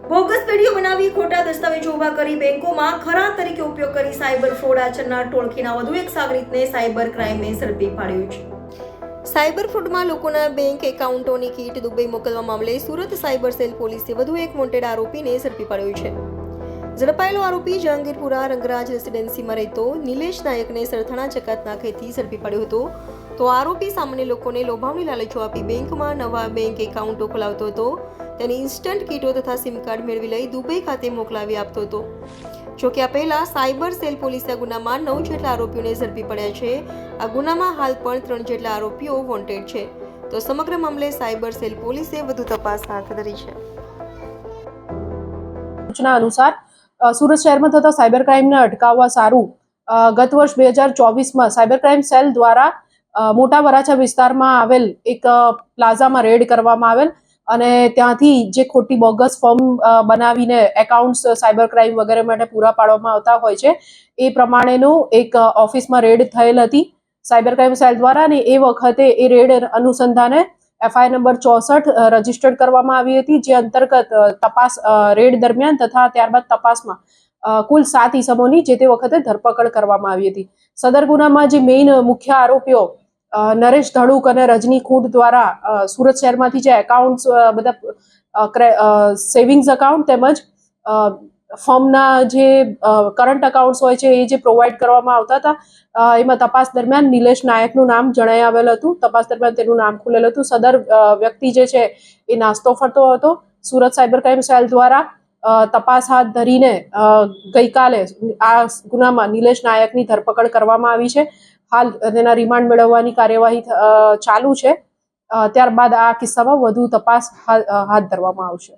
Bogus પેઢીઓ બનાવી ખોટા દસ્તાવેજો ઉભા કરી બેંકોમાં ખરા તરીકે ઉપયોગ કરી સાયબર ફ્રોડ આચરનાર ટોળકીના વધુ એક સાગરીતને સાયબર ક્રાઇમે ઝડપી પાડ્યો છે। સાયબર ફ્રોડમાં લોકોના બેંક એકાઉન્ટોની કીટ દુબઈ મોકલવા મામલે સુરત સાયબર સેલ પોલીસે વધુ એક વોન્ટેડ આરોપીને ઝડપી પાડ્યો છે। ઝડપાયેલો આરોપી જહાંગીરપુરા રંગરાજ રેસિડેન્સીમાં રહેતો નિલેશ નાયકને સરથાણા ચકાત નાકેથી ઝડપી પાડ્યો હતો। તો આરોપી સામાન્ય લોકોને લોભામણી લાલચો આપી બેંકમાં નવા બેંક એકાઉન્ટો ખોલાવતો હતો, તેની ઇન્સ્ટન્ટ કીટો તથા સિમ કાર્ડ મેળવી લઈ દુબઈ ખાતે મોકલાવી આપતો હતો। જો કે આ પહેલા સાયબર સેલ પોલીસે આ ગુનામાં 9 જેટલા આરોપીઓને ઝડપી પડ્યા છે। આ ગુનામાં હાલ પણ 3 જેટલા આરોપીઓ વોન્ટેડ છે। તો સમગ્ર મામલે સાયબર સેલ પોલીસે વધુ તપાસ હાથ ધરી છે। સૂચના અનુસાર સુરત શહેરમાં થતા સાયબર ક્રાઇમને અટકાવવા સારું ગત વર્ષ 2024માં સાયબર ક્રાઇમ સેલ દ્વારા મોટા વરાછા વિસ્તારમાં આવેલ એક પ્લાઝામાં રેડ કરવામાં આવેલ અને ત્યાંથી જે ખોટી બોગસ ફોર્મ બનાવીને એકાઉન્ટ્સ સાયબર ક્રાઇમ વગેરે માટે પૂરા પાડવામાં આવતા હોય છે એ પ્રમાણેનું એક ઓફિસમાં રેડ થયેલ હતી સાયબર ક્રાઇમ સેલ દ્વારા, અને એ વખતે એ રેડ અનુસંધાને એફઆઈઆર નંબર 64 રજીસ્ટર્ડ કરવામાં આવી હતી, જે અંતર્ગત તપાસ રેડ દરમિયાન તથા ત્યારબાદ તપાસમાં કુલ 7 ઈસમોની જે તે વખતે ધરપકડ કરવામાં આવી હતી। સદર ગુનામાં જે મેઇન મુખ્ય આરોપીઓ નરેશ ધડુક અને રજની ખૂંટ દ્વારા સુરત શહેરમાંથી જે એકાઉન્ટ્સ બધા સેવિંગ્સ એકાઉન્ટ તેમજ ફર્મના જે કરંટ એકાઉન્ટ્સ હોય છે એ જે પ્રોવાઈડ કરવામાં આવતા હતા એમાં તપાસ દરમિયાન નિલેશ નાયકનું નામ જણાઈ આવેલ હતું। તપાસ દરમિયાન તેનું નામ ખુલેલ હતું। સદર વ્યક્તિ જે છે એ નાસ્તો ફરતો હતો। સુરત સાયબર ક્રાઇમ સેલ દ્વારા તપાસ હાથ ધરીને ગઈકાલે આ ગુનામાં નિલેશ નાયકની ધરપકડ કરવામાં આવી છે। હાલ તેના રિમાન્ડ મેળવવાની કાર્યવાહી ચાલુ છે। ત્યારબાદ આ કિસ્સામાં વધુ તપાસ હાથ ધરવામાં આવશે।